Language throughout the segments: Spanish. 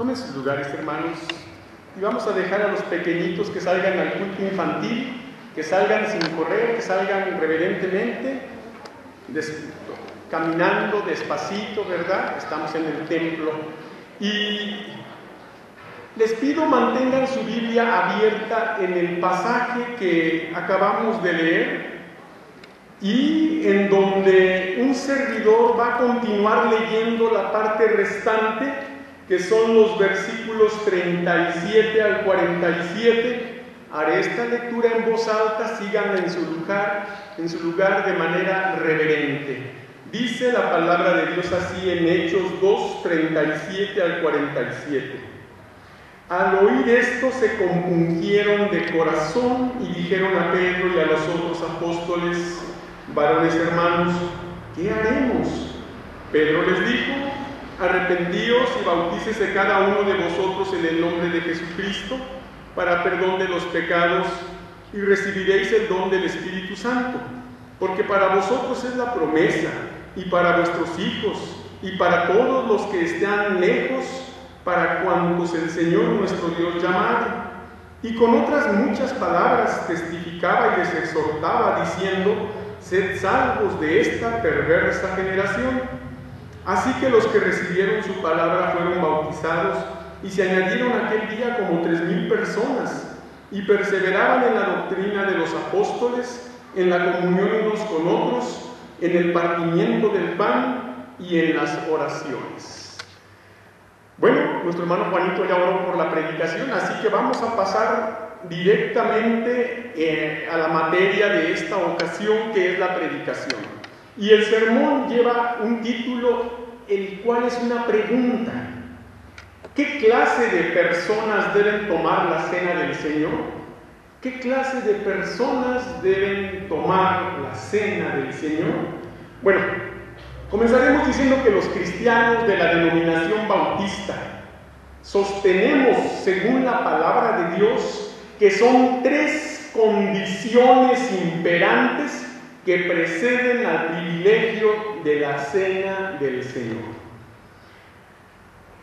Tomen sus lugares, hermanos, y vamos a dejar a los pequeñitos que salgan al culto infantil, que salgan sin correr, que salgan reverentemente, caminando despacito, ¿verdad? Estamos en el templo. Y les pido mantengan su Biblia abierta en el pasaje que acabamos de leer y en donde un servidor va a continuar leyendo la parte restante, que son los versículos 37 al 47. Haré esta lectura en voz alta, síganla en su lugar de manera reverente. Dice la palabra de Dios así en Hechos 2, 37 al 47. Al oír esto se compungieron de corazón y dijeron a Pedro y a los otros apóstoles: varones hermanos, ¿qué haremos? Pedro les dijo: arrepentíos y bautícese cada uno de vosotros en el nombre de Jesucristo para perdón de los pecados y recibiréis el don del Espíritu Santo, porque para vosotros es la promesa y para vuestros hijos y para todos los que estén lejos, para cuantos el Señor nuestro Dios llamare. Y con otras muchas palabras testificaba y les exhortaba diciendo: sed salvos de esta perversa generación. Así que los que recibieron su palabra fueron bautizados, y se añadieron aquel día como 3,000 personas, y perseveraban en la doctrina de los apóstoles, en la comunión unos con otros, en el partimiento del pan y en las oraciones. Bueno, nuestro hermano Juanito ya oró por la predicación, así que vamos a pasar directamente a la materia de esta ocasión, que es la predicación. Y el sermón lleva un título, el cual es una pregunta: ¿qué clase de personas deben tomar la cena del Señor? ¿Qué clase de personas deben tomar la cena del Señor? Bueno, comenzaremos diciendo que los cristianos de la denominación bautista sostenemos, según la palabra de Dios, que son 3 condiciones imperantes que preceden al privilegio de la cena del Señor.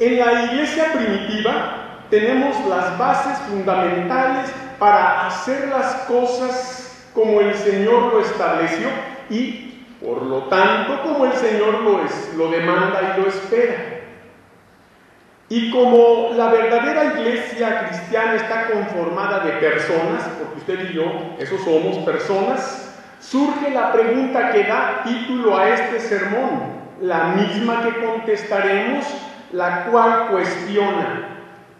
En la iglesia primitiva tenemos las bases fundamentales para hacer las cosas como el Señor lo estableció y, por lo tanto, como el Señor lo demanda y lo espera. Y como la verdadera iglesia cristiana está conformada de personas, porque usted y yo, esos somos personas, surge la pregunta que da título a este sermón, la misma que contestaremos, la cual cuestiona: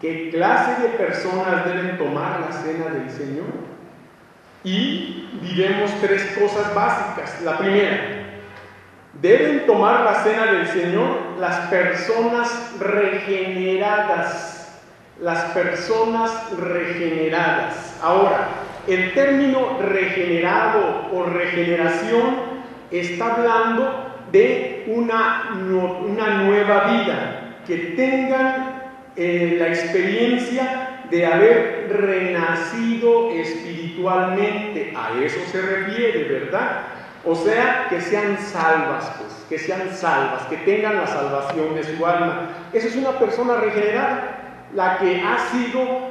¿qué clase de personas deben tomar la cena del Señor? Y diremos 3 cosas básicas. La primera: deben tomar la cena del Señor las personas regeneradas. Las personas regeneradas. Ahora, el término regenerado o regeneración está hablando de una nueva vida, que tengan la experiencia de haber renacido espiritualmente. A eso se refiere, ¿verdad? O sea, que sean salvas, pues, que sean salvas, que tengan la salvación de su alma. Esa es una persona regenerada, la que ha sido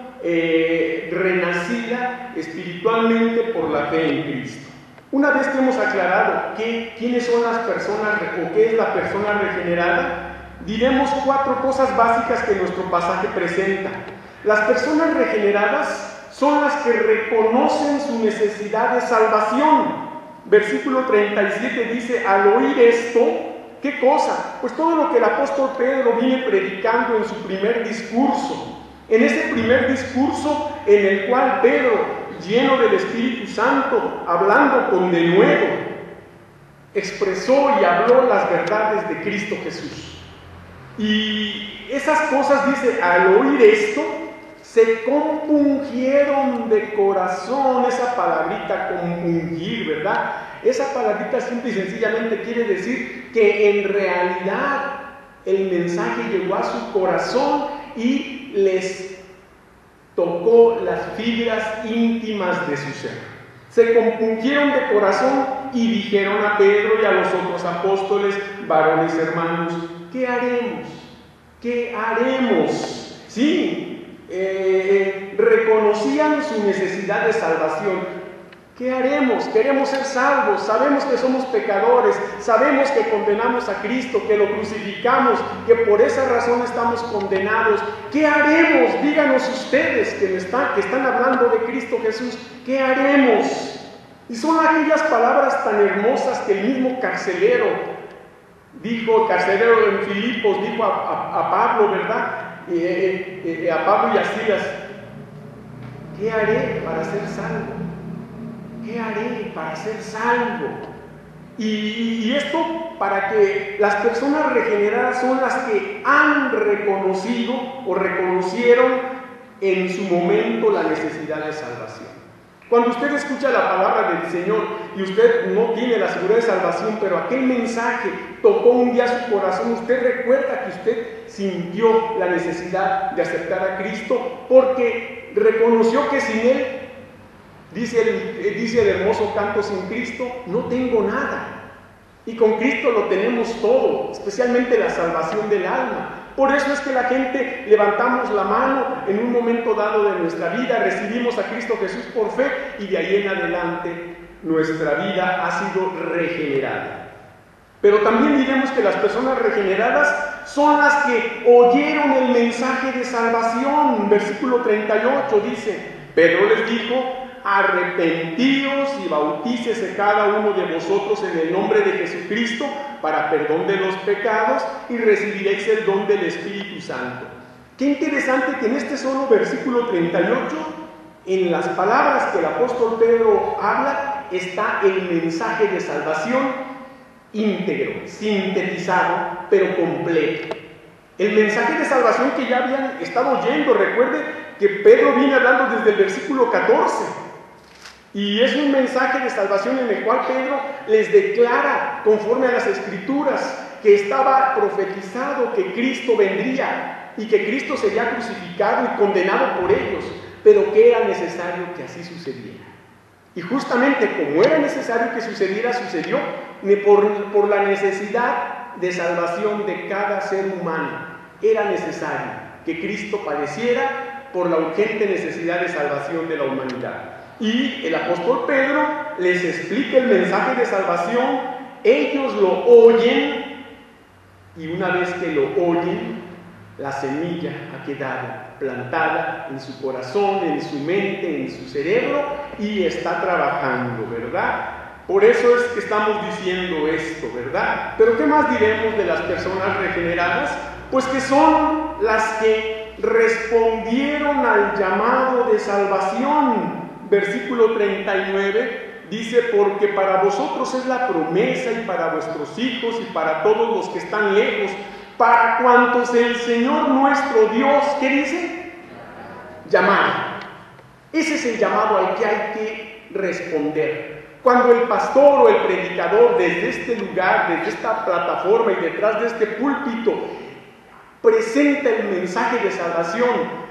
renacida espiritualmente por la fe en Cristo. Una vez que hemos aclarado quiénes son las personas o qué es la persona regenerada, diremos 4 cosas básicas que nuestro pasaje presenta. Las personas regeneradas son las que reconocen su necesidad de salvación. Versículo 37 dice: al oír esto, ¿qué cosa? Pues todo lo que el apóstol Pedro viene predicando en su primer discurso. En ese primer discurso en el cual Pedro, lleno del Espíritu Santo, hablando con denuedo, expresó y habló las verdades de Cristo Jesús. Y esas cosas, dice, al oír esto, se compungieron de corazón. Esa palabrita compungir, ¿verdad? Esa palabrita simple y sencillamente quiere decir que en realidad el mensaje llegó a su corazón y les tocó las fibras íntimas de su ser. Se compungieron de corazón y dijeron a Pedro y a los otros apóstoles: varones hermanos, ¿qué haremos? ¿Qué haremos? Sí, reconocían su necesidad de salvación. ¿Qué haremos? Queremos ser salvos, sabemos que somos pecadores, sabemos que condenamos a Cristo, que lo crucificamos, que por esa razón estamos condenados. ¿Qué haremos? Díganos ustedes que están hablando de Cristo Jesús, ¿qué haremos? Y son aquellas palabras tan hermosas que el mismo carcelero dijo, el carcelero en Filipos dijo a Pablo, ¿verdad? A Pablo y a Silas, ¿qué haré para ser salvo? ¿Qué haré para ser salvo? Y esto para que las personas regeneradas son las que han reconocido o reconocieron en su momento la necesidad de salvación. Cuando usted escucha la palabra del Señor y usted no tiene la seguridad de salvación, pero aquel mensaje tocó un día su corazón, usted recuerda que usted sintió la necesidad de aceptar a Cristo porque reconoció que sin Él, dice el hermoso canto, sin Cristo no tengo nada. Y con Cristo lo tenemos todo, especialmente la salvación del alma. Por eso es que la gente levantamos la mano en un momento dado de nuestra vida, recibimos a Cristo Jesús por fe y de ahí en adelante nuestra vida ha sido regenerada. Pero también diremos que las personas regeneradas son las que oyeron el mensaje de salvación. Versículo 38 dice, Pedro les dijo, arrepentíos y bautícese cada uno de vosotros en el nombre de Jesucristo para perdón de los pecados y recibiréis el don del Espíritu Santo. Qué interesante que en este solo versículo 38, en las palabras que el apóstol Pedro habla, está el mensaje de salvación íntegro, sintetizado, pero completo. El mensaje de salvación que ya habían estado oyendo, recuerde que Pedro viene hablando desde el versículo 14. Y es un mensaje de salvación en el cual Pedro les declara, conforme a las Escrituras, que estaba profetizado que Cristo vendría y que Cristo sería crucificado y condenado por ellos, pero que era necesario que así sucediera. Y justamente como era necesario que sucediera, sucedió por la necesidad de salvación de cada ser humano. Era necesario que Cristo padeciera por la urgente necesidad de salvación de la humanidad. Y el apóstol Pedro les explica el mensaje de salvación, ellos lo oyen, y una vez que lo oyen, la semilla ha quedado plantada en su corazón, en su mente, en su cerebro, y está trabajando, ¿verdad? Por eso es que estamos diciendo esto, ¿verdad? Pero ¿qué más diremos de las personas regeneradas? Pues que son las que respondieron al llamado de salvación. Versículo 39 dice, porque para vosotros es la promesa y para vuestros hijos y para todos los que están lejos, para cuantos el Señor nuestro Dios, ¿qué dice? Llamar. Ese es el llamado al que hay que responder. Cuando el pastor o el predicador desde este lugar, desde esta plataforma y detrás de este púlpito presenta el mensaje de salvación,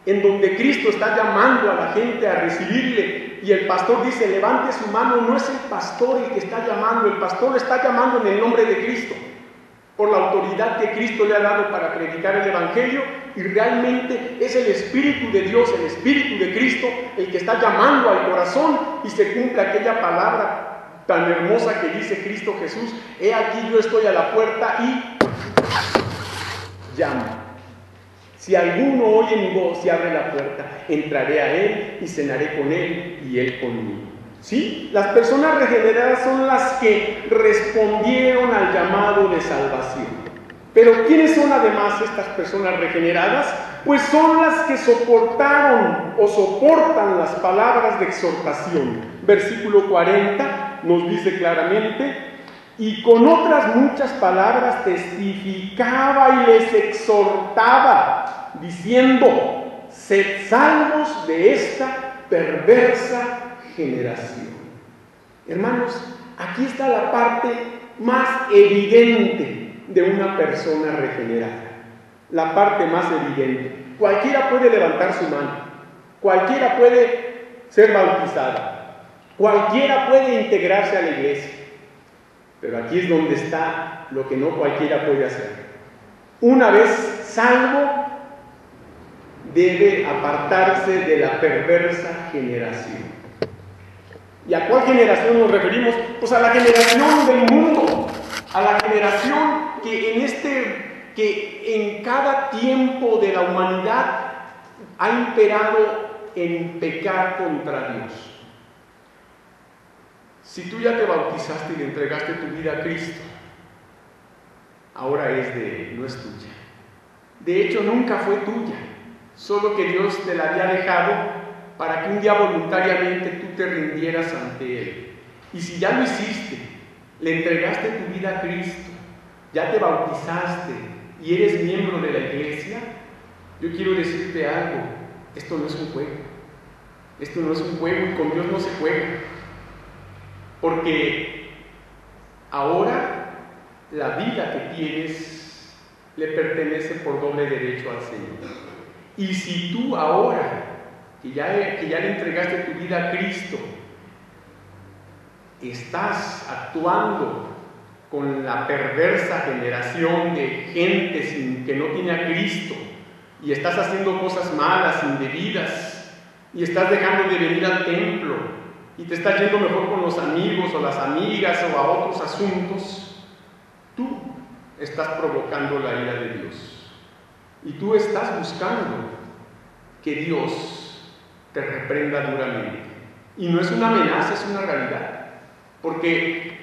en donde Cristo está llamando a la gente a recibirle, y el pastor dice, levante su mano, no es el pastor el que está llamando, el pastor está llamando en el nombre de Cristo, por la autoridad que Cristo le ha dado para predicar el Evangelio, y realmente es el Espíritu de Dios, el Espíritu de Cristo, el que está llamando al corazón, y se cumple aquella palabra tan hermosa que dice Cristo Jesús, he aquí yo estoy a la puerta y llamo. Si alguno oye mi voz y abre la puerta, entraré a él y cenaré con él y él conmigo. ¿Sí? Las personas regeneradas son las que respondieron al llamado de salvación. Pero ¿quiénes son además estas personas regeneradas? Pues son las que soportaron o soportan las palabras de exhortación. Versículo 40 nos dice claramente, y con otras muchas palabras testificaba y les exhortaba, diciendo, sed salvos de esta perversa generación. Hermanos, aquí está la parte más evidente de una persona regenerada. La parte más evidente. Cualquiera puede levantar su mano, cualquiera puede ser bautizada, cualquiera puede integrarse a la iglesia. Pero aquí es donde está lo que no cualquiera puede hacer. Una vez salvo, debe apartarse de la perversa generación. ¿Y a cuál generación nos referimos? Pues a la generación del mundo, a la generación que en cada tiempo de la humanidad ha imperado en pecar contra Dios. Si tú ya te bautizaste y le entregaste tu vida a Cristo, ahora no es tuya. De hecho, nunca fue tuya, solo que Dios te la había dejado para que un día voluntariamente tú te rindieras ante Él. Y si ya lo hiciste, le entregaste tu vida a Cristo, ya te bautizaste y eres miembro de la iglesia, yo quiero decirte algo: esto no es un juego. Esto no es un juego y con Dios no se juega. Porque ahora la vida que tienes le pertenece por doble derecho al Señor. Y si tú ahora, que ya le entregaste tu vida a Cristo, estás actuando con la perversa generación de gente que no tiene a Cristo, y estás haciendo cosas malas, indebidas, y estás dejando de venir al templo, y te estás yendo mejor con los amigos o las amigas o a otros asuntos, tú estás provocando la ira de Dios. Y tú estás buscando que Dios te reprenda duramente. Y no es una amenaza, es una realidad. Porque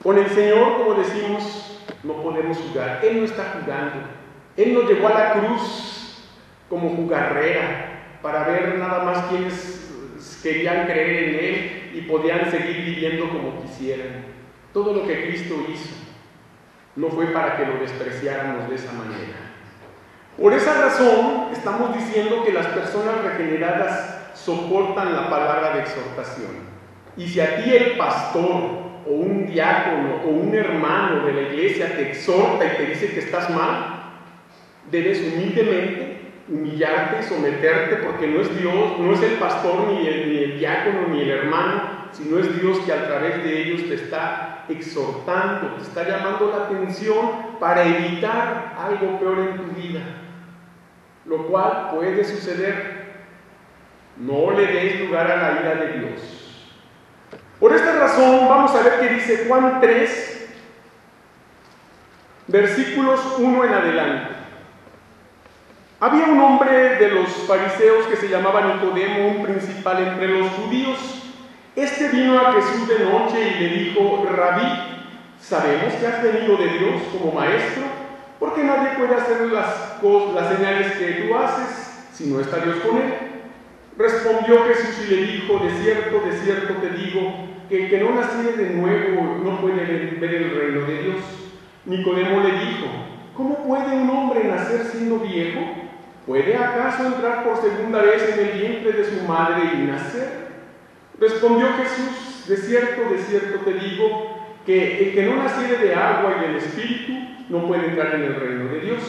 con el Señor, como decimos, no podemos jugar. Él no está jugando. Él nos llevó a la cruz como jugarrera para ver nada más quienes querían creer en Él y podían seguir viviendo como quisieran. Todo lo que Cristo hizo no fue para que lo despreciáramos de esa manera. Por esa razón estamos diciendo que las personas regeneradas soportan la palabra de exhortación. Y si a ti el pastor o un diácono o un hermano de la iglesia te exhorta y te dice que estás mal, debes humildemente humillarte y someterte, porque no es Dios, no es el pastor, ni el diácono, ni el hermano, sino es Dios que a través de ellos te está exhortando, te está llamando la atención para evitar algo peor en tu vida, lo cual puede suceder. No le des lugar a la ira de Dios. Por esta razón vamos a ver qué dice Juan 3, versículos 1 en adelante. Había un hombre de los fariseos que se llamaba Nicodemo, un principal entre los judíos. Este vino a Jesús de noche y le dijo: Rabí, sabemos que has venido de Dios como maestro, porque nadie puede hacer las señales que tú haces si no está Dios con él. Respondió Jesús y le dijo: de cierto te digo, que el que no naciere de nuevo no puede ver el reino de Dios. Nicodemo le dijo: ¿cómo puede un hombre nacer siendo viejo? ¿Puede acaso entrar por segunda vez en el vientre de su madre y nacer? Respondió Jesús: de cierto te digo, que el que no naciere de agua y del Espíritu no puede entrar en el reino de Dios.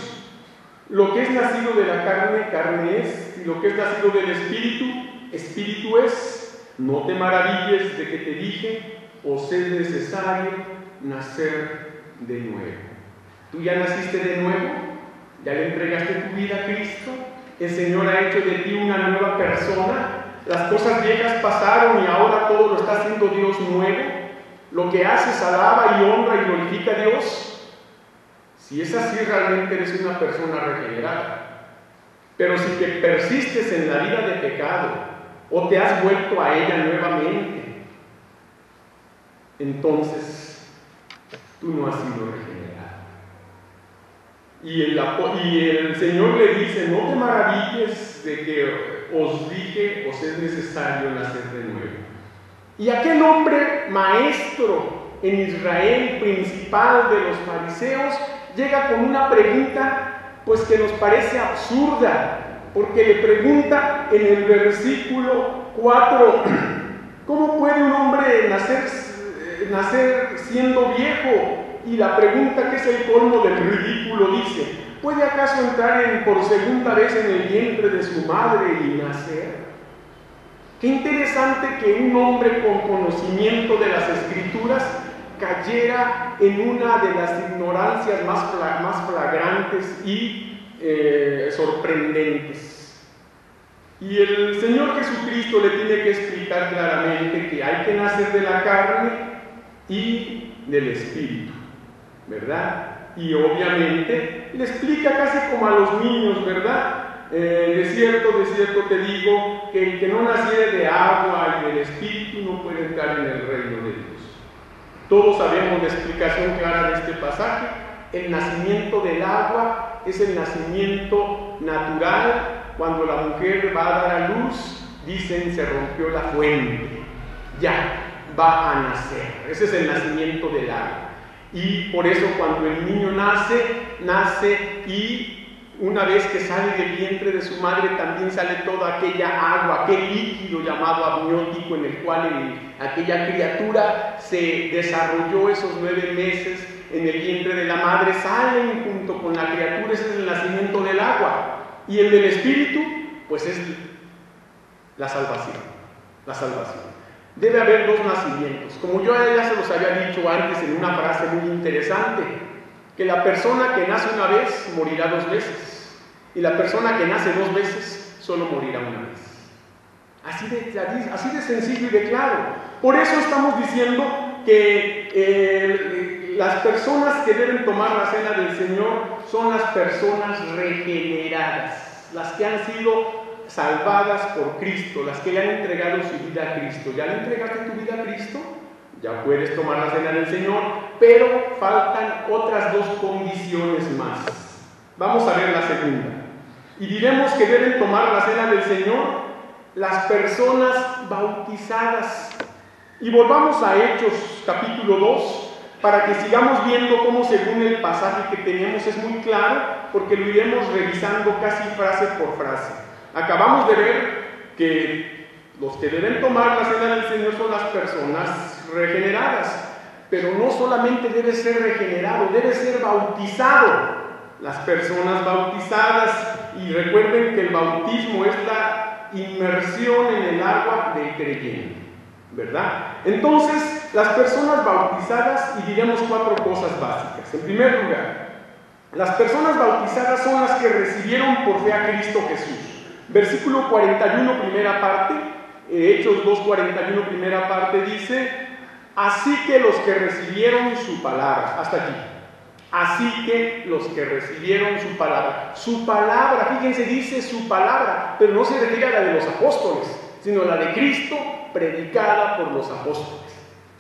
Lo que es nacido de la carne, carne es, y lo que es nacido del Espíritu, Espíritu es. No te maravilles de que te dije: os es necesario nacer de nuevo. ¿Tú ya naciste de nuevo? ¿Ya le entregaste tu vida a Cristo? ¿El Señor ha hecho de ti una nueva persona? Las cosas viejas pasaron y ahora todo lo está haciendo Dios nuevo. Lo que haces alaba y honra y glorifica a Dios. Si es así, realmente eres una persona regenerada. Pero si te persistes en la vida de pecado o te has vuelto a ella nuevamente, entonces tú no has sido regenerado. Y el Señor le dice: no te maravilles de que os dije, os es necesario nacer de nuevo. Y aquel hombre maestro en Israel, principal de los fariseos, llega con una pregunta pues que nos parece absurda, porque le pregunta en el versículo 4: ¿cómo puede un hombre nacer siendo viejo? Y la pregunta, que es el colmo del ridículo, dice: ¿puede acaso entrar por segunda vez en el vientre de su madre y nacer? Qué interesante que un hombre con conocimiento de las Escrituras cayera en una de las ignorancias más flagrantes y sorprendentes. Y el Señor Jesucristo le tiene que explicar claramente que hay que nacer de la carne y del Espíritu, ¿verdad? Y obviamente le explica casi como a los niños, ¿verdad? De cierto te digo que el que no naciere de agua y del Espíritu no puede entrar en el reino de Dios. Todos sabemos la explicación clara de este pasaje. El nacimiento del agua es el nacimiento natural. Cuando la mujer va a dar a luz, dicen, se rompió la fuente, ya va a nacer. Ese es el nacimiento del agua. Y por eso cuando el niño nace y una vez que sale del vientre de su madre también sale toda aquella agua, aquel líquido llamado amniótico en el cual aquella criatura se desarrolló esos 9 meses en el vientre de la madre, salen junto con la criatura. Ese es el nacimiento del agua. Y el del Espíritu, pues es la salvación, la salvación. Debe haber 2 nacimientos. Como yo ya se los había dicho antes en una frase muy interesante, que la persona que nace una vez morirá 2 veces, y la persona que nace 2 veces solo morirá una vez. Así de sencillo y de claro. Por eso estamos diciendo que las personas que deben tomar la cena del Señor son las personas regeneradas, las que han sido salvadas por Cristo, las que le han entregado su vida a Cristo. ¿Ya le entregaste tu vida a Cristo? Ya puedes tomar la cena del Señor, pero faltan otras 2 condiciones más. Vamos a ver la segunda. Y diremos que deben tomar la cena del Señor las personas bautizadas. Y volvamos a Hechos capítulo 2, para que sigamos viendo cómo según el pasaje que tenemos es muy claro, porque lo iremos revisando casi frase por frase. Acabamos de ver que los que deben tomar la cena del Señor son las personas regeneradas, pero no solamente debe ser regenerado, debe ser bautizado. Las personas bautizadas, y recuerden que el bautismo es la inmersión en el agua del creyente, ¿verdad? Entonces, las personas bautizadas, y diremos 4 cosas básicas. En primer lugar, las personas bautizadas son las que recibieron por fe a Cristo Jesús. Versículo 41, primera parte, Hechos 2:41, primera parte, dice: así que los que recibieron su palabra, hasta aquí. Así que los que recibieron su palabra, fíjense, dice su palabra, pero no se refiere a la de los apóstoles, sino a la de Cristo predicada por los apóstoles.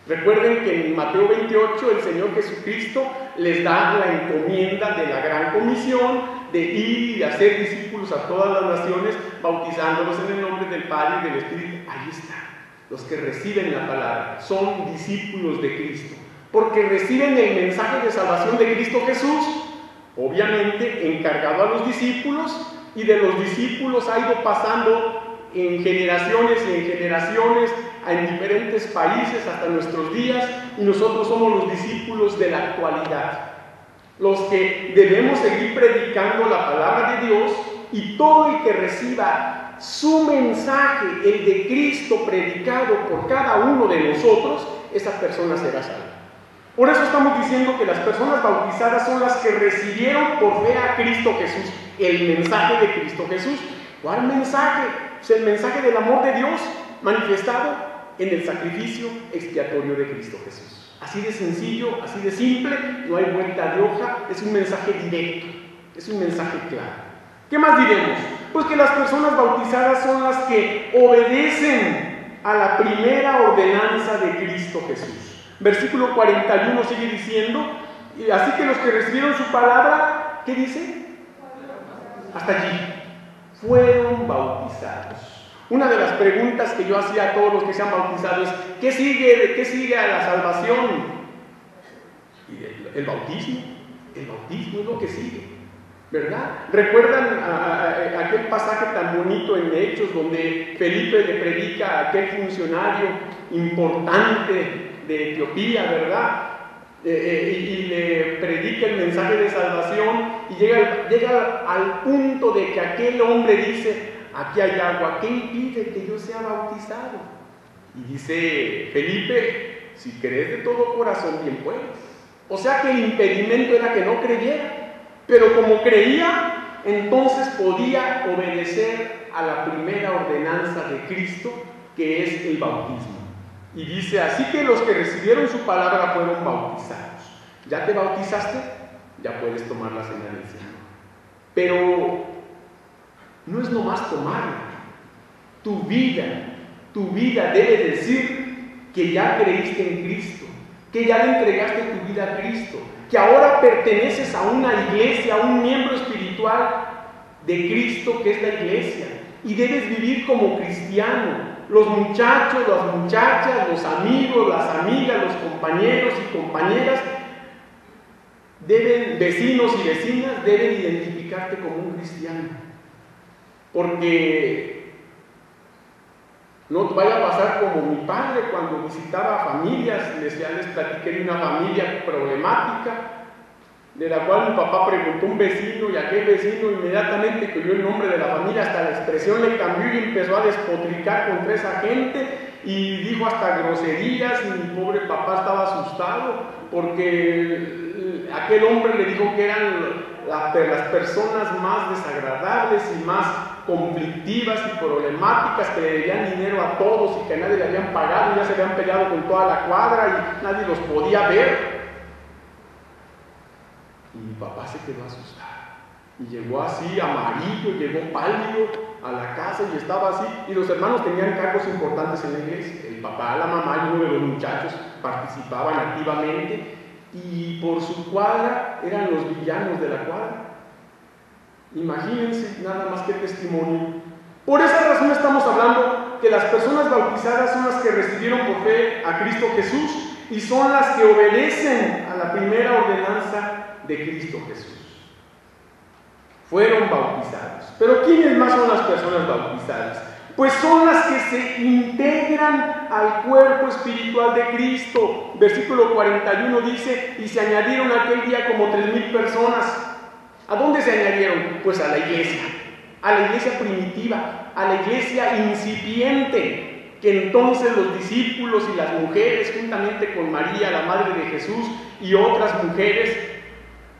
Recuerden que en Mateo 28 el Señor Jesucristo les da la encomienda de la gran comisión de ir y hacer discípulos a todas las naciones, bautizándolos en el nombre del Padre y del Espíritu. Ahí está, los que reciben la palabra son discípulos de Cristo, porque reciben el mensaje de salvación de Cristo Jesús, obviamente encargado a los discípulos, y de los discípulos ha ido pasando en generaciones y en generaciones en diferentes países hasta nuestros días, y nosotros somos los discípulos de la actualidad, los que debemos seguir predicando la palabra de Dios, y todo el que reciba su mensaje, el de Cristo predicado por cada uno de nosotros, esa persona será salva. Por eso estamos diciendo que las personas bautizadas son las que recibieron por fe a Cristo Jesús, el mensaje de Cristo Jesús. ¿Cuál mensaje? Es el mensaje del amor de Dios manifestado en el sacrificio expiatorio de Cristo Jesús. Así de sencillo, así de simple, no hay vuelta de hoja, es un mensaje directo, es un mensaje claro. ¿Qué más diremos? Pues que las personas bautizadas son las que obedecen a la primera ordenanza de Cristo Jesús. Versículo 41 sigue diciendo: así que los que recibieron su palabra, ¿qué dice? Hasta allí, fueron bautizados. Una de las preguntas que yo hacía a todos los que se han bautizado es: ¿qué sigue a la salvación? Y el bautismo es lo que sigue, ¿verdad? ¿Recuerdan aquel pasaje tan bonito en Hechos donde Felipe le predica a aquel funcionario importante de Etiopía, ¿verdad? Y le predica el mensaje de salvación, y llega al punto de que aquel hombre dice: aquí hay agua, ¿qué impide que yo sea bautizado? Y dice Felipe: si crees de todo corazón, bien puedes. O sea que el impedimento era que no creyera, pero como creía, entonces podía obedecer a la primera ordenanza de Cristo, que es el bautismo. Y dice, así que los que recibieron su palabra fueron bautizados. ¿Ya te bautizaste? Ya puedes tomar la cena del Señor. Pero no es nomás tomarla. Tu vida debe decir que ya creíste en Cristo, que ya le entregaste tu vida a Cristo, que ahora perteneces a una iglesia, a un miembro espiritual de Cristo que es la iglesia, y debes vivir como cristiano. Los muchachos, las muchachas, los amigos, las amigas, los compañeros y compañeras, vecinos y vecinas, deben identificarte como un cristiano. Porque no vaya a pasar como mi padre cuando visitaba familias, ya les platiqué de una familia problemática, de la cual mi papá preguntó a un vecino, y aquel vecino inmediatamente que oyó el nombre de la familia, hasta la expresión le cambió y empezó a despotricar contra esa gente, y dijo hasta groserías, y mi pobre papá estaba asustado, porque aquel hombre le dijo que eran las personas más desagradables y más conflictivas y problemáticas, que le debían dinero a todos y que a nadie le habían pagado, ya se habían peleado con toda la cuadra y nadie los podía ver. Y mi papá se quedó asustado y llegó así amarillo, llegó pálido a la casa y estaba así, y los hermanos tenían cargos importantes en la iglesia. El papá, la mamá y uno de los muchachos participaban activamente, y por su cuadra eran los villanos de la cuadra. Imagínense nada más que testimonio. Por esa razón estamos hablando que las personas bautizadas son las que recibieron por fe a Cristo Jesús y son las que obedecen a la primera ordenanza de Cristo Jesús. Fueron bautizados. Pero ¿quiénes más son las personas bautizadas? Pues son las que se integran al cuerpo espiritual de Cristo. Versículo 41 dice, y se añadieron aquel día como 3,000 personas. ¿A dónde se añadieron? Pues a la iglesia primitiva, a la iglesia incipiente, que entonces los discípulos y las mujeres, juntamente con María, la madre de Jesús, y otras mujeres,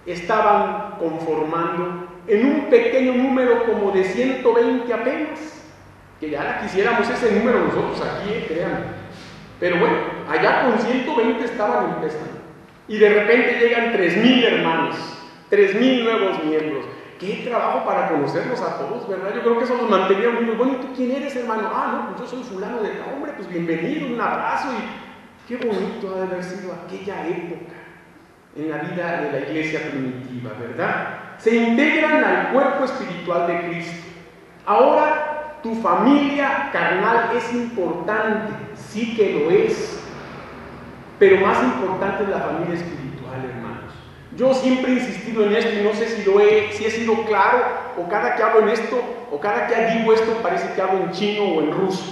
estaban conformando en un pequeño número como de 120 apenas, que ya la quisiéramos ese número nosotros aquí, créanme. Pero bueno, allá con 120 estaban empezando, y de repente llegan 3,000 hermanos, 3,000 nuevos miembros. Qué trabajo para conocerlos a todos, ¿verdad? Yo creo que eso los mantenía unidos. Bueno, ¿y tú quién eres, hermano? Ah, no, pues yo soy fulano de tal. Hombre, pues bienvenido, un abrazo. Y qué bonito ha de haber sido aquella época en la vida de la iglesia primitiva, ¿verdad? Se integran al cuerpo espiritual de Cristo. Ahora, tu familia carnal es importante, sí que lo es, pero más importante es la familia espiritual, hermanos. Yo siempre he insistido en esto y no sé si he sido claro, o cada que hablo en esto, o cada que digo esto parece que hablo en chino o en ruso.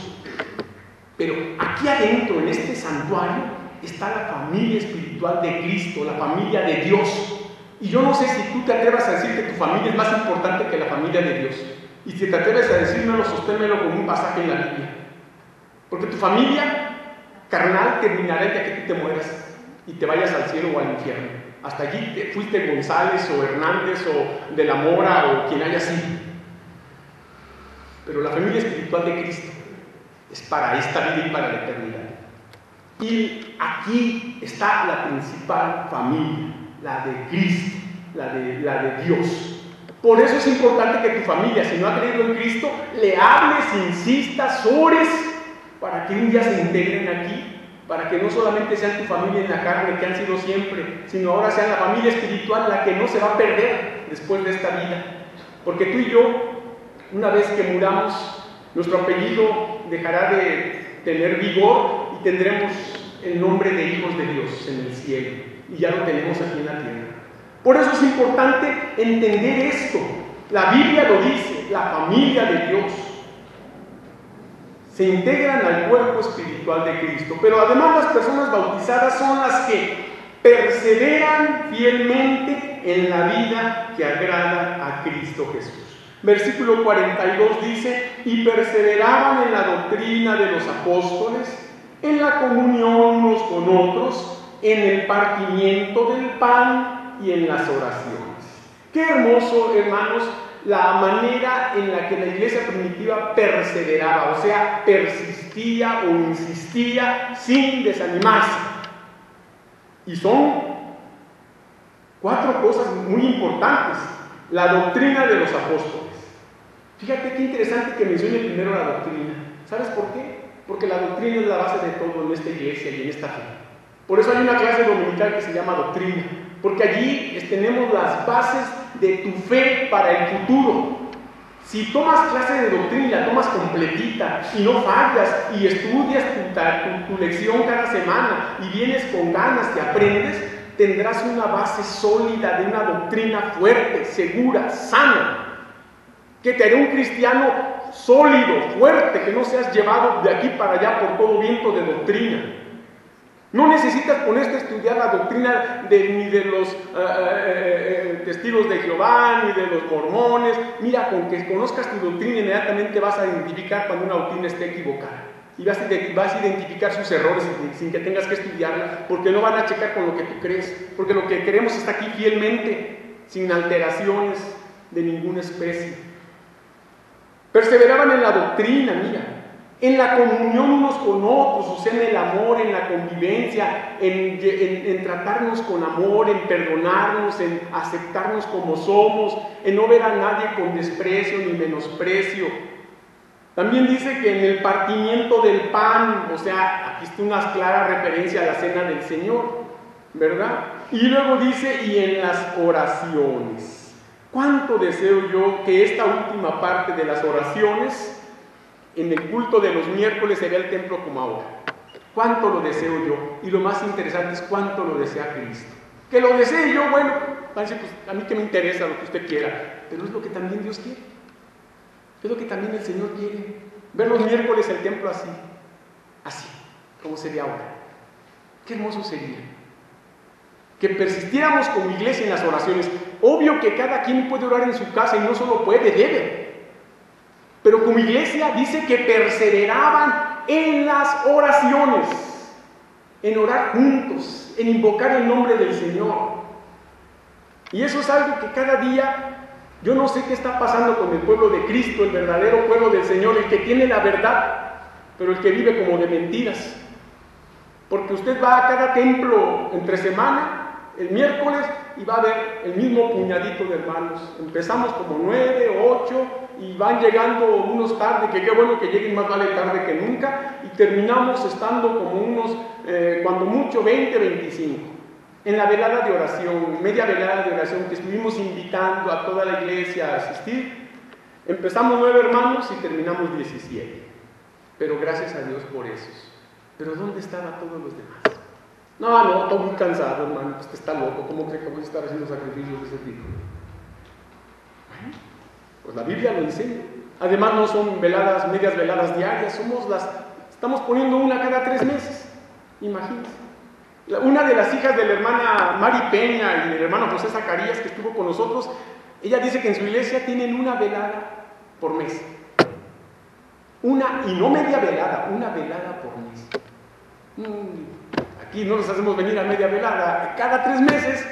Pero aquí adentro, en este santuario, está la familia espiritual de Cristo, la familia de Dios. Y yo no sé si tú te atrevas a decir que tu familia es más importante que la familia de Dios. Y si te atreves a decírmelo, sosténmelo con un pasaje en la Biblia. Porque tu familia carnal terminará el día que tú te mueras y te vayas al cielo o al infierno. Hasta allí fuiste González o Hernández o de la Mora o quien haya sido. Pero la familia espiritual de Cristo es para esta vida y para la eternidad. Y aquí está la principal familia, la de Cristo, la de Dios. Por eso es importante que tu familia, si no ha creído en Cristo, le hables, insistas, ores, para que un día se integren aquí, para que no solamente sean tu familia en la carne, que han sido siempre, sino ahora sean la familia espiritual, la que no se va a perder después de esta vida. Porque tú y yo, una vez que muramos, nuestro apellido dejará de tener vigor y tendremos el nombre de hijos de Dios en el cielo, y ya lo tenemos aquí en la tierra. Por eso es importante entender esto. La Biblia lo dice, la familia de Dios. Se integran al cuerpo espiritual de Cristo. Pero además las personas bautizadas son las que perseveran fielmente en la vida que agrada a Cristo Jesús. Versículo 42 dice, y perseveraban en la doctrina de los apóstoles, en la comunión unos con otros, en el partimiento del pan y en las oraciones. Qué hermoso, hermanos, la manera en la que la iglesia primitiva perseveraba, o sea, persistía o insistía sin desanimarse. Y son 4 cosas muy importantes. La doctrina de los apóstoles. Fíjate qué interesante que mencione primero la doctrina. ¿Sabes por qué? Porque la doctrina es la base de todo en esta iglesia y en esta fe. Por eso hay una clase dominical que se llama doctrina, porque allí tenemos las bases de tu fe para el futuro. Si tomas clase de doctrina, la tomas completita y no fallas y estudias tu lección cada semana y vienes con ganas y aprendes, tendrás una base sólida de una doctrina fuerte, segura, sana, que te hará un cristiano sólido, fuerte, que no seas llevado de aquí para allá por todo viento de doctrina. No necesitas ponerte a estudiar la doctrina ni de los testigos de Jehová, ni de los mormones. Mira, con que conozcas tu doctrina, inmediatamente vas a identificar cuando una doctrina esté equivocada. Y vas a identificar sus errores sin que tengas que estudiarla, porque no van a checar con lo que tú crees, porque lo que queremos está aquí fielmente, sin alteraciones de ninguna especie. Perseveraban en la doctrina, mira, en la comunión unos con otros, o sea, en el amor, en la convivencia, en tratarnos con amor, en perdonarnos, en aceptarnos como somos, en no ver a nadie con desprecio ni menosprecio. También dice que en el partimiento del pan, o sea, aquí está una clara referencia a la cena del Señor, ¿verdad? Y luego dice, y en las oraciones. ¿Cuánto deseo yo que esta última parte de las oraciones, en el culto de los miércoles, se vea el templo como ahora? ¿Cuánto lo deseo yo? Y lo más interesante es cuánto lo desea Cristo. Que lo desee yo, bueno, parece, pues a mí que me interesa lo que usted quiera, pero es lo que también Dios quiere. Es lo que también el Señor quiere. Ver los miércoles el templo así, como se ve ahora. Qué hermoso sería. Que persistiéramos como iglesia en las oraciones. Obvio que cada quien puede orar en su casa y no solo puede, debe. Pero como iglesia dice que perseveraban en las oraciones, en orar juntos, en invocar el nombre del Señor. Y eso es algo que cada día... Yo no sé qué está pasando con el pueblo de Cristo, el verdadero pueblo del Señor, el que tiene la verdad, pero el que vive como de mentiras. Porque usted va a cada templo entre semana, el miércoles, y va a ver el mismo puñadito de hermanos. Empezamos como 9, 8, y van llegando unos tarde, que qué bueno que lleguen, más vale tarde que nunca, y terminamos estando como unos, cuando mucho, 20, 25. En la velada de oración, media velada de oración, que estuvimos invitando a toda la iglesia a asistir, empezamos 9 hermanos y terminamos 17. Pero gracias a Dios por esos. Pero ¿dónde estaban todos los demás? No, estoy muy cansado, hermano, usted está loco, ¿cómo cree que voy a estar haciendo sacrificios de ese tipo? Bueno, pues la Biblia lo enseña. Además no son medias veladas diarias, estamos poniendo una cada 3 meses, imagínense. Una de las hijas de la hermana Mari Peña y del hermano José Zacarías, que estuvo con nosotros, ella dice que en su iglesia tienen una velada por mes. Y no media velada, una velada por mes. Aquí no nos hacemos venir a media velada, cada 3 meses.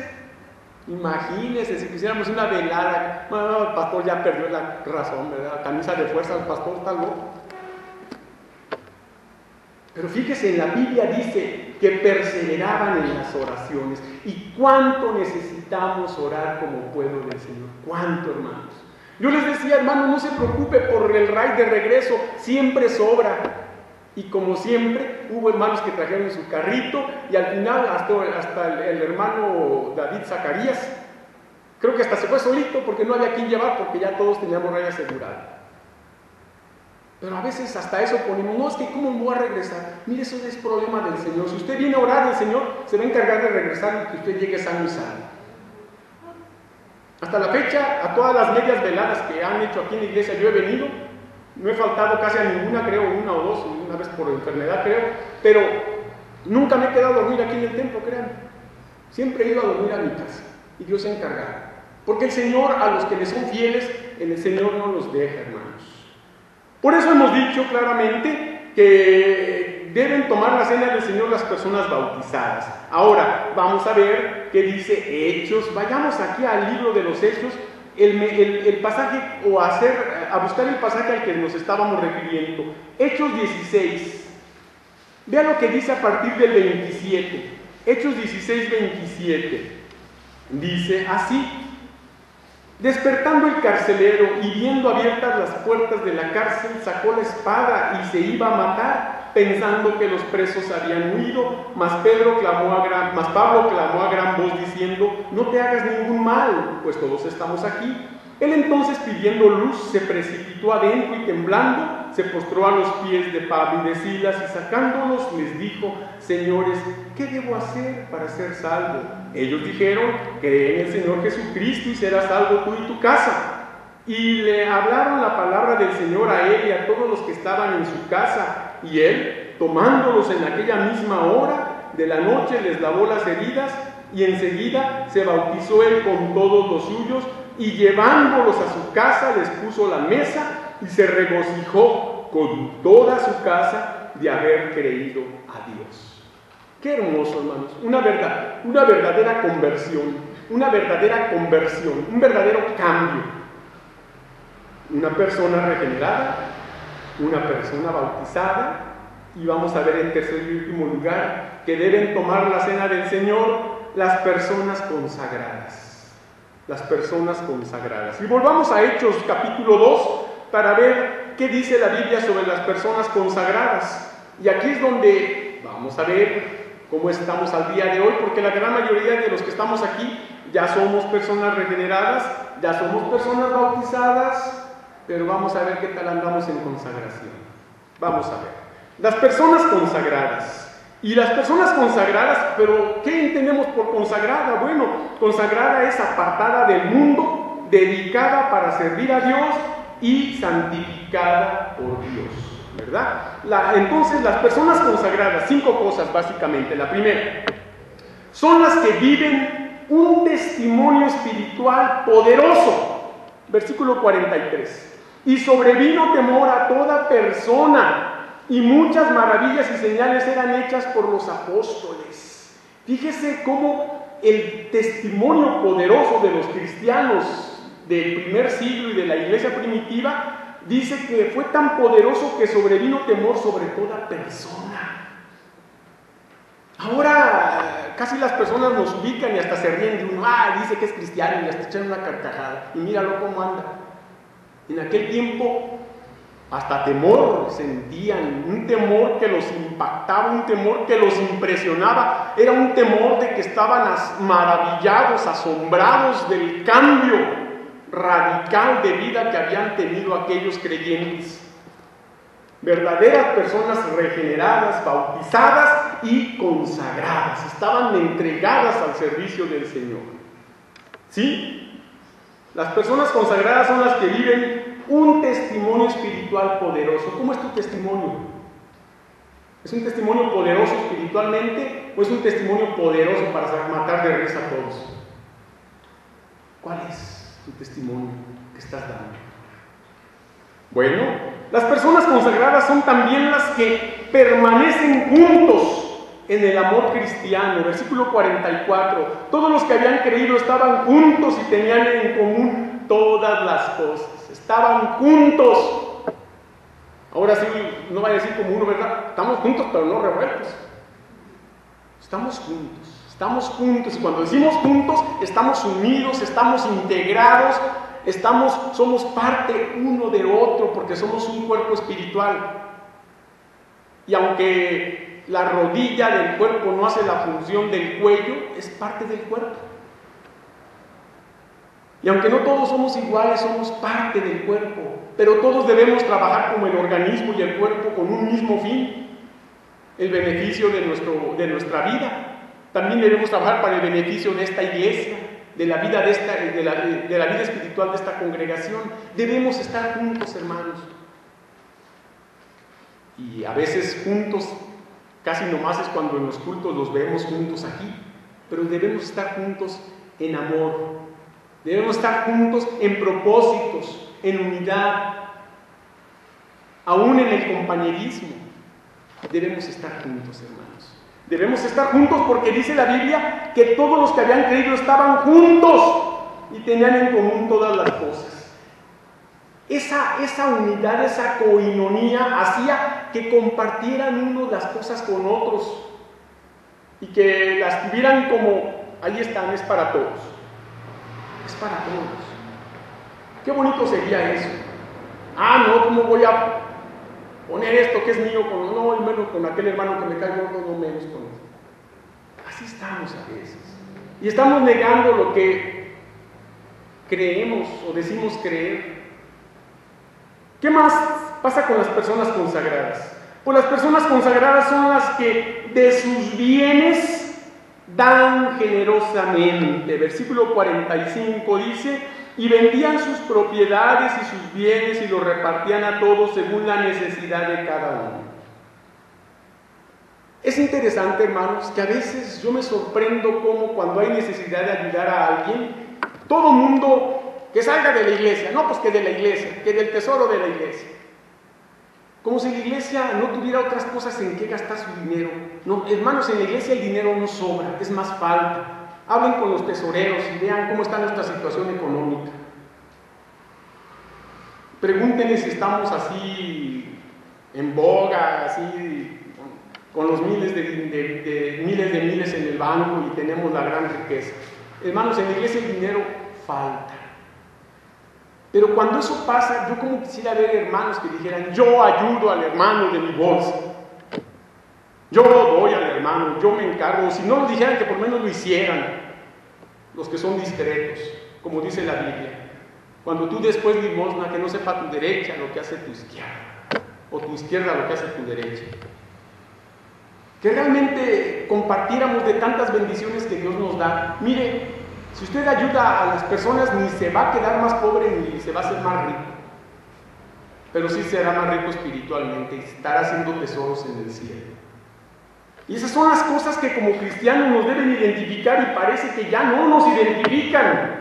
Imagínense si quisiéramos una velada. Bueno, el pastor ya perdió la razón, ¿verdad? Camisa de fuerza, el pastor está loco. Pero fíjese, en la Biblia dice que perseveraban en las oraciones. ¿Y cuánto necesitamos orar como pueblo del Señor? ¿Cuánto, hermanos? Yo les decía, hermano, no se preocupe por el ride de regreso, siempre sobra. Y como siempre, hubo hermanos que trajeron su carrito y al final hasta el hermano David Zacarías, creo que hasta se fue solito porque no había quien llevar, porque ya todos teníamos raya asegurada. Pero a veces hasta eso ponemos, no, es que ¿cómo me voy a regresar? Mire, eso es problema del Señor. Si usted viene a orar, el Señor se va a encargar de regresar y que usted llegue sano y sano. Hasta la fecha, a todas las medias veladas que han hecho aquí en la iglesia, yo he venido, no he faltado casi a ninguna, creo, 1 o 2, una vez por enfermedad, creo, pero nunca me he quedado a dormir aquí en el templo, créanme. Siempre he ido a dormir a mi casa y Dios se ha encargado. Porque el Señor, a los que le son fieles, el Señor no los deja, hermanos. Por eso hemos dicho claramente que deben tomar la cena del Señor las personas bautizadas. Ahora, vamos a ver qué dice Hechos. Vayamos aquí al libro de los Hechos, el pasaje o a buscar el pasaje al que nos estábamos refiriendo. Hechos 16. Vea lo que dice a partir del 27. Hechos 16, 27. Dice así: despertando el carcelero y viendo abiertas las puertas de la cárcel, sacó la espada y se iba a matar, pensando que los presos habían huido. Mas Pablo clamó a gran voz diciendo: no te hagas ningún mal, pues todos estamos aquí. Él entonces, pidiendo luz, se precipitó adentro y temblando, se postró a los pies de Pablo y de Silas, y sacándolos les dijo: señores, ¿qué debo hacer para ser salvo? Ellos dijeron: cree en el Señor Jesucristo y serás salvo tú y tu casa. Y le hablaron la palabra del Señor a él y a todos los que estaban en su casa. Y él, tomándolos en aquella misma hora de la noche, les lavó las heridas, y enseguida se bautizó él con todos los suyos, y llevándolos a su casa les puso la mesa, y se regocijó con toda su casa de haber creído a Dios. Qué hermoso, hermanos, una verdadera conversión, un verdadero cambio. Una persona regenerada, una persona bautizada, y vamos a ver en tercer y último lugar que deben tomar la cena del Señor las personas consagradas. Las personas consagradas. Y volvamos a Hechos capítulo 2 para ver qué dice la Biblia sobre las personas consagradas. Y aquí es donde vamos a ver cómo estamos al día de hoy, porque la gran mayoría de los que estamos aquí ya somos personas regeneradas, ya somos personas bautizadas, pero vamos a ver qué tal andamos en consagración. Vamos a ver. Las personas consagradas. Y las personas consagradas, pero ¿qué entendemos por consagrada? Bueno, consagrada es apartada del mundo, dedicada para servir a Dios y santificada por Dios, ¿verdad? Entonces, las personas consagradas, 5 cosas básicamente. La primera, son las que viven un testimonio espiritual poderoso. Versículo 43. Y sobrevino temor a toda persona, y muchas maravillas y señales eran hechas por los apóstoles. Fíjese cómo el testimonio poderoso de los cristianos del primer siglo y de la iglesia primitiva dice que fue tan poderoso que sobrevino temor sobre toda persona. Ahora casi las personas nos ubican y hasta se ríen de uno. Dice que es cristiano, y hasta echan una carcajada. Y míralo cómo anda. En aquel tiempo hasta temor sentían, un temor que los impactaba, un temor que los impresionaba. Era un temor de que estaban maravillados, asombrados del cambio radical de vida que habían tenido aquellos creyentes. Verdaderas personas regeneradas, bautizadas y consagradas, estaban entregadas al servicio del Señor. ¿Sí? Las personas consagradas son las que viven un testimonio espiritual poderoso. ¿Cómo es tu testimonio? ¿Es un testimonio poderoso espiritualmente o es un testimonio poderoso para matar de risa a todos? ¿Cuál es tu testimonio que estás dando? Bueno, las personas consagradas son también las que permanecen juntos en el amor cristiano. Versículo 44. Todos los que habían creído estaban juntos y tenían en común todas las cosas. Estaban juntos. Ahora sí, no va a decir como uno, ¿verdad? Estamos juntos, pero no revueltos. Estamos juntos. Y cuando decimos juntos, estamos unidos, estamos integrados, somos parte uno de otro, porque somos un cuerpo espiritual. Y aunque la rodilla del cuerpo no hace la función del cuello, es parte del cuerpo. Y aunque no todos somos iguales, somos parte del cuerpo, pero todos debemos trabajar como el organismo y el cuerpo con un mismo fin, el beneficio de nuestra vida. También debemos trabajar para el beneficio de esta iglesia, de la vida de la vida espiritual de esta congregación. Debemos estar juntos, hermanos. Y a veces juntos, casi nomás es cuando en los cultos los vemos juntos aquí, pero debemos estar juntos en amor. Debemos estar juntos en propósitos, en unidad, aún en el compañerismo. Debemos estar juntos, hermanos. Debemos estar juntos porque dice la Biblia que todos los que habían creído estaban juntos. y tenían en común todas las cosas. Esa unidad, esa coinonía hacía que compartieran unos las cosas con otros y que las tuvieran como, ahí están, es para todos. Es para todos. Qué bonito sería eso. No, ¿cómo voy a poner esto que es mío no, y menos con aquel hermano que me cae gordo, no menos con él? Así estamos a veces. Y estamos negando lo que creemos o decimos creer. ¿Qué más pasa con las personas consagradas? Pues las personas consagradas son las que de sus bienes dan generosamente. Versículo 45 dice: y vendían sus propiedades y sus bienes y los repartían a todos según la necesidad de cada uno. Es interesante, hermanos, que a veces yo me sorprendo cómo cuando hay necesidad de ayudar a alguien, todo mundo que salga de la iglesia, no, pues que de la iglesia, que del tesoro de la iglesia. Como si la iglesia no tuviera otras cosas en que gastar su dinero. No, hermanos, en la iglesia el dinero no sobra, es más falta. Hablen con los tesoreros y vean cómo está nuestra situación económica. Pregúntenle si estamos así en boga, así con los miles de miles en el banco y tenemos la gran riqueza. Hermanos, en la iglesia el dinero falta. Pero cuando eso pasa, yo como quisiera ver hermanos que dijeran: yo ayudo al hermano de mi bolsa, yo doy al hermano, yo me encargo. Si no lo dijeran, que por lo menos lo hicieran, los que son discretos, como dice la Biblia. Cuando tú después limosna, que no sepa tu derecha lo que hace tu izquierda, o tu izquierda lo que hace tu derecha. Que realmente compartiéramos de tantas bendiciones que Dios nos da. Mire, si usted ayuda a las personas, ni se va a quedar más pobre ni se va a hacer más rico, pero sí será más rico espiritualmente y estará haciendo tesoros en el cielo. Y esas son las cosas que como cristianos nos deben identificar, y parece que ya no nos identifican,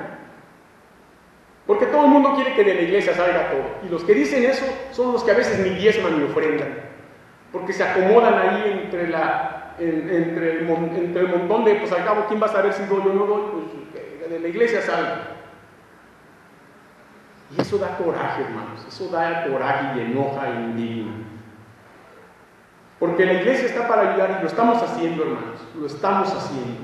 porque todo el mundo quiere que de la iglesia salga todo, y los que dicen eso son los que a veces ni diezman ni ofrendan, porque se acomodan ahí entre el montón de, pues al cabo, ¿quién va a saber si doy o no doy? Pues de la iglesia salga. Y eso da coraje, hermanos, eso da coraje y enoja e indigna. Porque la iglesia está para ayudar, y lo estamos haciendo, hermanos, lo estamos haciendo.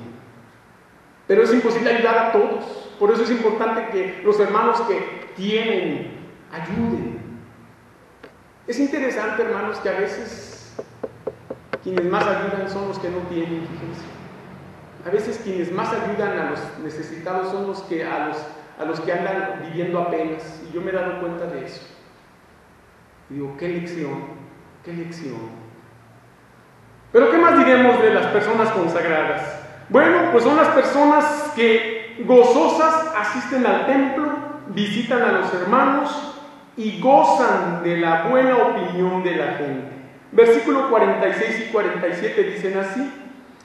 Pero es imposible ayudar a todos. Por eso es importante que los hermanos que tienen ayuden. Es interesante, hermanos, que a veces quienes más ayudan son los que no tienen, fíjense. A veces quienes más ayudan a los necesitados son los que a los que andan viviendo apenas. Y yo me he dado cuenta de eso. Y digo, qué lección, qué lección. Pero ¿qué más diremos de las personas consagradas? Bueno, pues son las personas que gozosas asisten al templo, visitan a los hermanos y gozan de la buena opinión de la gente. Versículo 46 y 47 dicen así: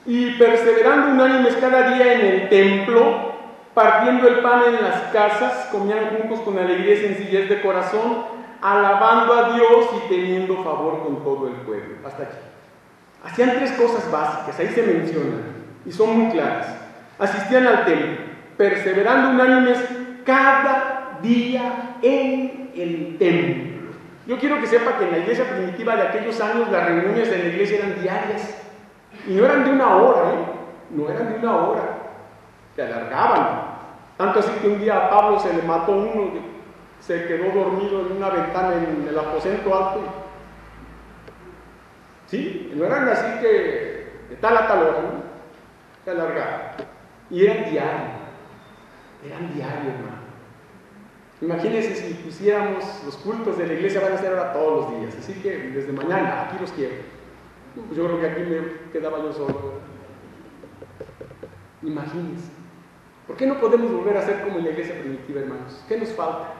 y perseverando unánimes cada día en el templo, partiendo el pan en las casas, comían juntos con alegría y sencillez de corazón, alabando a Dios y teniendo favor con todo el pueblo. Hasta aquí. Hacían tres cosas básicas, ahí se mencionan, y son muy claras. Asistían al templo, perseverando unánimes cada día en el templo. Yo quiero que sepa que en la iglesia primitiva de aquellos años las reuniones de la iglesia eran diarias. Y no eran de una hora, no eran de una hora, se alargaban. Tanto así que un día a Pablo se le mató uno, que se quedó dormido en una ventana en el aposento alto. Sí, no eran así que de tal a tal hora, ¿no? Se alargaban. Y eran diarios, hermano. Imagínense si pusiéramos los cultos de la iglesia, van a ser ahora todos los días, así que desde mañana, aquí los quiero. Pues yo creo que aquí me quedaba yo solo. Imagínense. ¿Por qué no podemos volver a ser como en la iglesia primitiva, hermanos? ¿Qué nos falta?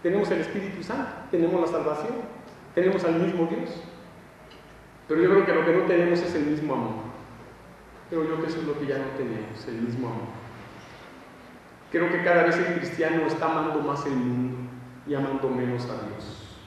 Tenemos el Espíritu Santo, tenemos la salvación, tenemos al mismo Dios. Pero yo creo que lo que no tenemos es el mismo amor. Creo yo que eso es lo que ya no tenemos, el mismo amor. Creo que cada vez el cristiano está amando más el mundo y amando menos a Dios.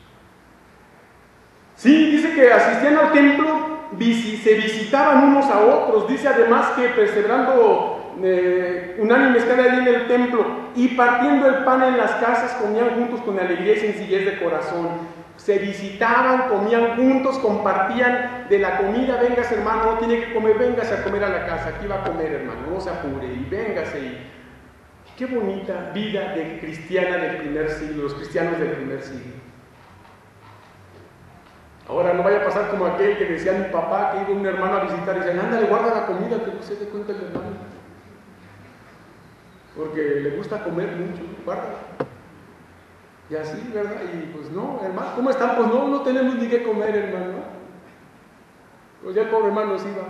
Sí, dice que asistían al templo, se visitaban unos a otros. Dice además que perseverando unánimes cada día en el templo, y partiendo el pan en las casas comían juntos con alegría y sencillez de corazón. Se visitaban, comían juntos, compartían de la comida. Véngase, hermano, no tiene que comer, véngase a comer a la casa, aquí va a comer, hermano, no se apure, y véngase. Y qué bonita vida de cristiana del primer siglo, los cristianos del primer siglo. Ahora no vaya a pasar como aquel que decía a mi papá, que iba un hermano a visitar y decían, ándale, guarda la comida, que no se dé cuenta el hermano, porque le gusta comer mucho, guárdala. Y así, ¿verdad? Y pues no, hermano, ¿cómo están? Pues no tenemos ni qué comer, hermano. Pues ya el pobre hermano se iba.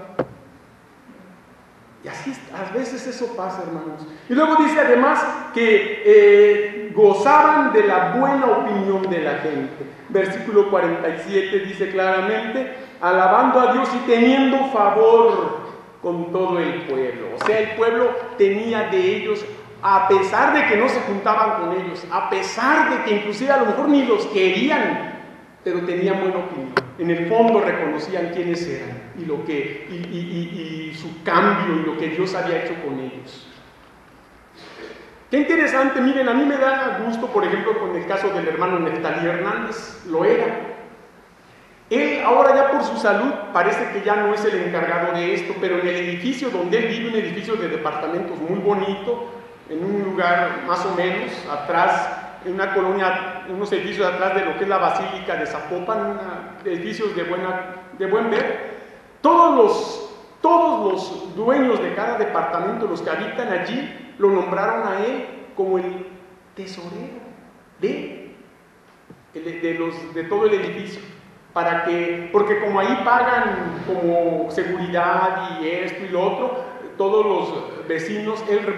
Y así, a veces eso pasa, hermanos. Y luego dice además que gozaban de la buena opinión de la gente. Versículo 47 dice claramente, alabando a Dios y teniendo favor con todo el pueblo. O sea, el pueblo tenía de ellos, a pesar de que no se juntaban con ellos, a pesar de que inclusive a lo mejor ni los querían, pero tenían buena opinión. En el fondo reconocían quiénes eran y su cambio y lo que Dios había hecho con ellos. Qué interesante, miren, a mí me da gusto, por ejemplo, con el caso del hermano Neftalí Hernández, lo era. Él ahora ya por su salud parece que ya no es el encargado de esto, pero en el edificio donde él vive, un edificio de departamentos muy bonito, en un lugar más o menos atrás, en una colonia, unos edificios atrás de lo que es la Basílica de Zapopan, edificios de buen ver. Todos los dueños de cada departamento, los que habitan allí, lo nombraron a él como el tesorero de todo el edificio. Porque como ahí pagan como seguridad y esto y lo otro, todos los vecinos, él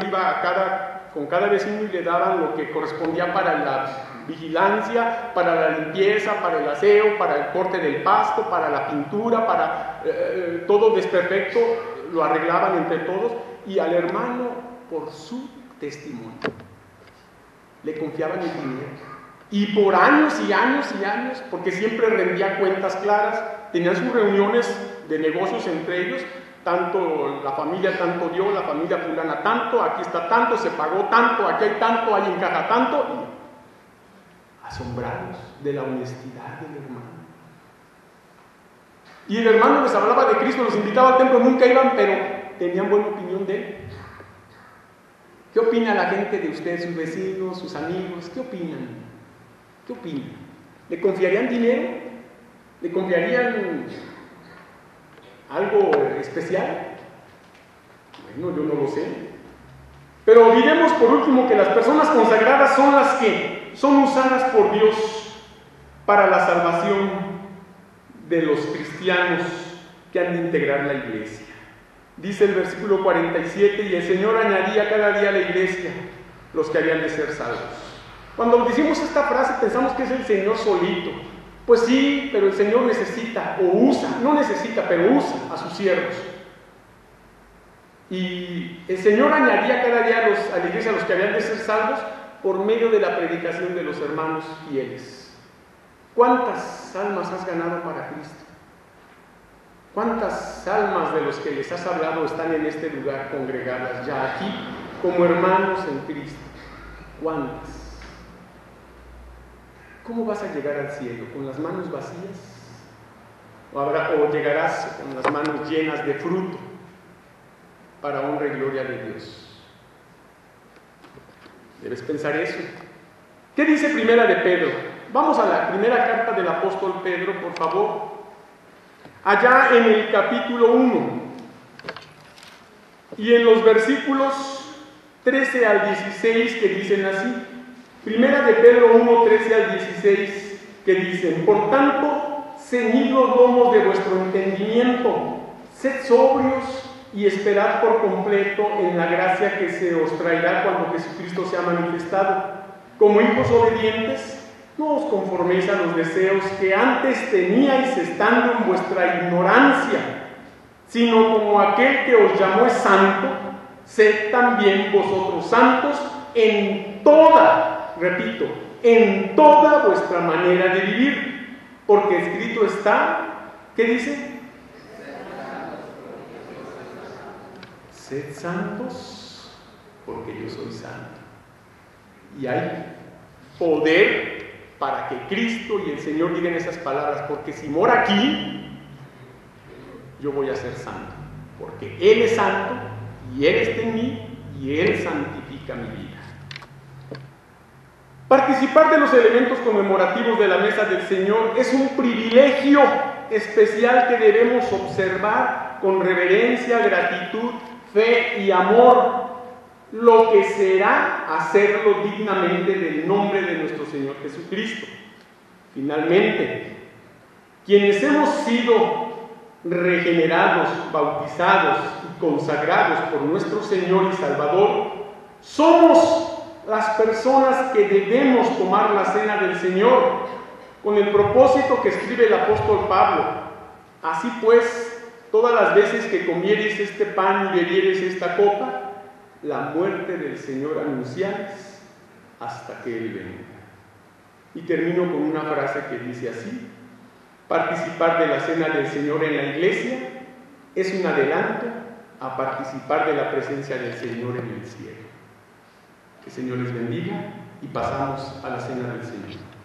iba con cada vecino y le daban lo que correspondía para la vigilancia, para la limpieza, para el aseo, para el corte del pasto, para la pintura, para todo desperfecto, lo arreglaban entre todos, y al hermano, por su testimonio, le confiaban el dinero. Y por años y años y años, porque siempre rendía cuentas claras, tenían sus reuniones de negocios entre ellos, tanto la familia tanto dio, la familia fulana tanto, aquí está tanto, se pagó tanto, aquí hay tanto, ahí encaja tanto, y asombrados de la honestidad del hermano. Y el hermano les hablaba de Cristo, los invitaba al templo, nunca iban, pero tenían buena opinión de él. ¿Qué opina la gente de ustedes, sus vecinos, sus amigos? ¿Qué opinan? ¿Qué opinan? ¿Le confiarían dinero? ¿Le confiarían algo especial? Bueno, yo no lo sé. Pero olvidemos por último que las personas consagradas son las que son usadas por Dios para la salvación de los cristianos que han de integrar la iglesia. Dice el versículo 47, y el Señor añadía cada día a la iglesia los que habían de ser salvos. Cuando decimos esta frase pensamos que es el Señor solito. Pues sí, pero el Señor necesita o usa, no necesita, pero usa a sus siervos. Y el Señor añadía cada día a la iglesia a los que habían de ser salvos por medio de la predicación de los hermanos fieles. ¿Cuántas almas has ganado para Cristo? ¿Cuántas almas de los que les has hablado están en este lugar congregadas ya aquí como hermanos en Cristo? ¿Cuántas? ¿Cómo vas a llegar al cielo? ¿Con las manos vacías? ¿O llegarás con las manos llenas de fruto para honra y gloria de Dios? Debes pensar eso. ¿Qué dice Primera de Pedro? Vamos a la primera carta del apóstol Pedro, por favor. Allá en el capítulo 1 y en los versículos 13 al 16 que dicen así. Primera de Pedro 1, 13 al 16 que dicen: por tanto, ceñid los lomos de vuestro entendimiento, sed sobrios y esperad por completo en la gracia que se os traerá cuando Jesucristo sea manifestado. Como hijos obedientes, no os conforméis a los deseos que antes teníais estando en vuestra ignorancia, sino como aquel que os llamó es santo, sed también vosotros santos en toda, repito, en toda vuestra manera de vivir, porque escrito está, ¿qué dice? sed santos, porque yo soy santo. Y hay poder para que Cristo y el Señor digan esas palabras, porque si mora aquí, yo voy a ser santo, porque Él es santo, y Él está en mí, y Él santifica mi vida. Participar de los elementos conmemorativos de la mesa del Señor es un privilegio especial que debemos observar con reverencia, gratitud, fe y amor, lo que será hacerlo dignamente del nombre de nuestro Señor Jesucristo. Finalmente, quienes hemos sido regenerados, bautizados y consagrados por nuestro Señor y Salvador, somos las personas que debemos tomar la cena del Señor con el propósito que escribe el apóstol Pablo. Así pues, todas las veces que comiereis este pan y bebiereis esta copa, la muerte del Señor anunciáis hasta que Él venga. Y termino con una frase que dice así: participar de la cena del Señor en la iglesia es un adelanto a participar de la presencia del Señor en el cielo. Que el Señor les bendiga y pasamos a la cena del Señor.